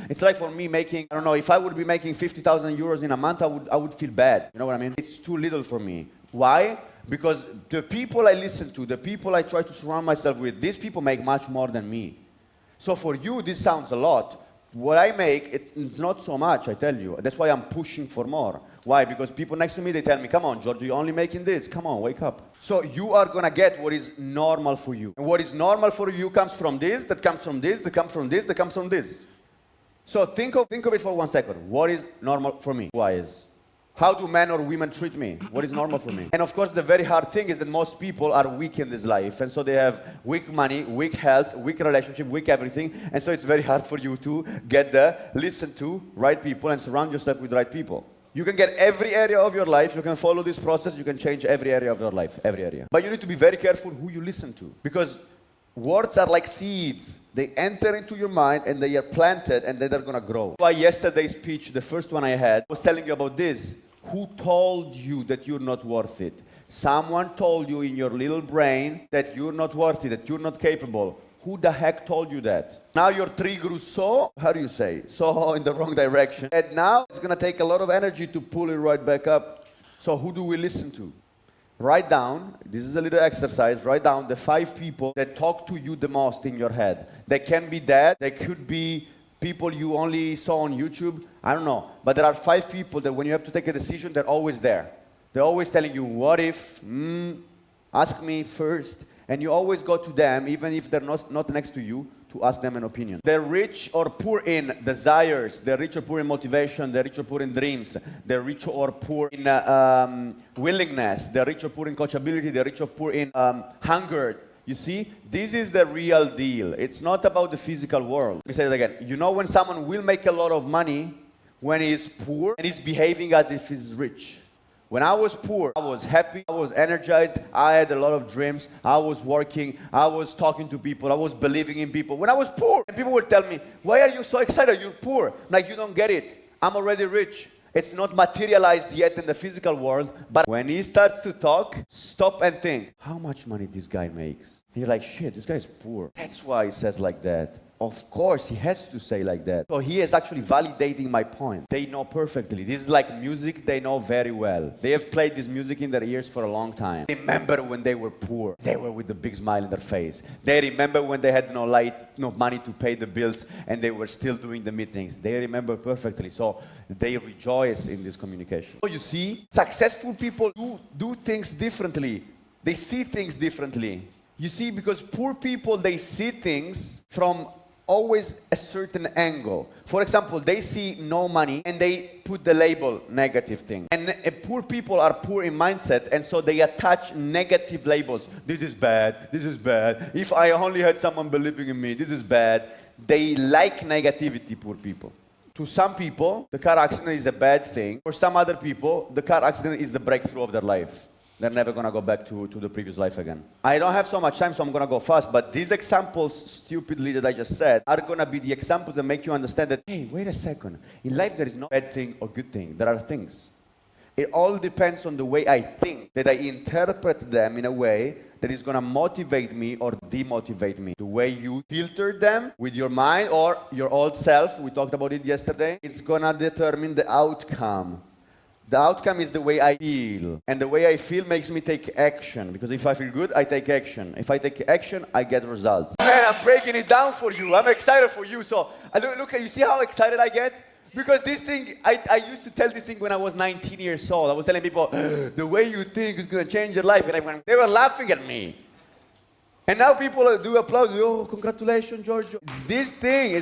It's like for me making, I don't know, if I would be making 50,000 euros in a month, I would feel bad. You know what I mean? It's too little for me. Why? Because the people I listen to, the people I try to surround myself with, these people make much more than me. So for you, this sounds a lot. What I make, it's not so much, I tell you. That's why I'm pushing for more. Why? Because people next to me, they tell me, come on, Giorgio, you're only making this. Come on, wake up. So you are going to get what is normal for you. And what is normal for you comes from this, that comes from this, that comes from this, that comes from this. So think of it for 1 second. What is normal for me? Why is? How do men or women treat me? What is normal for me? And of course, the very hard thing is that most people are weak in this life. And so they have weak money, weak health, weak relationship, weak everything. And so it's very hard for you to get the listen to right people and surround yourself with right people. You can get every area of your life. You can follow this process. You can change every area of your life, every area. But you need to be very careful who you listen to. Because words are like seeds. They enter into your mind and they are planted and then they're going to grow. Why yesterday's speech, the first one I had, was telling you about this. Who told you that you're not worth it? Someone told you in your little brain that you're not worth it, that you're not capable. Who the heck told you that? Now your tree grew so, how do you say, so in the wrong direction. And now it's going to take a lot of energy to pull it right back up. So who do we listen to? Write down, this is a little exercise, write down the 5 people that talk to you the most in your head. They can be dead, they could be people you only saw on YouTube, I don't know. But there are 5 people that when you have to take a decision, they're always there. They're always telling you, what if, ask me first. And you always go to them, even if they're not next to you, to ask them an opinion. They're rich or poor in desires. They're rich or poor in motivation. They're rich or poor in dreams. They're rich or poor in willingness. They're rich or poor in coachability. They're rich or poor in hunger. You see, this is the real deal. It's not about the physical world. Let me say it again. You know when someone will make a lot of money when he's poor and he's behaving as if he's rich. When I was poor, I was happy, I was energized, I had a lot of dreams, I was working, I was talking to people, I was believing in people. When I was poor, and people would tell me, why are you so excited? You're poor. Like, you don't get it. I'm already rich. It's not materialized yet in the physical world, but when he starts to talk, stop and think, how much money this guy makes? And you're like, shit, this guy's poor. That's why he says like that. Of course, he has to say like that. So he is actually validating my point. They know perfectly. This is like music they know very well. They have played this music in their ears for a long time. They remember when they were poor. They were with a big smile in their face. They remember when they had no money to pay the bills and they were still doing the meetings. They remember perfectly. So they rejoice in this communication. So you see, successful people do things differently. They see things differently. You see, because poor people, they see things from always a certain angle. For example, they see no money and they put the label negative thing. And poor people are poor in mindset, and so they attach negative labels. This is bad, this is bad. If I only had someone believing in me, this is bad. They like negativity, poor people. To some people, the car accident is a bad thing. For some other people, the car accident is the breakthrough of their life. They're never going to go back to the previous life again. I don't have so much time, so I'm going to go fast. But these examples, stupidly, that I just said, are going to be the examples that make you understand that, hey, wait a second. In life, there is no bad thing or good thing. There are things. It all depends on the way I think, that I interpret them in a way that is going to motivate me or demotivate me. The way you filter them with your mind or your old self, we talked about it yesterday, it's going to determine the outcome. The outcome is the way I feel. And the way I feel makes me take action. Because if I feel good, I take action. If I take action, I get results. Man, I'm breaking it down for you. I'm excited for you. So, look, you see how excited I get? Because this thing, I used to tell this thing when I was 19 years old. I was telling people, the way you think is going to change your life. And they were laughing at me. And now people do applaud. Oh, congratulations, Giorgio. It's this thing.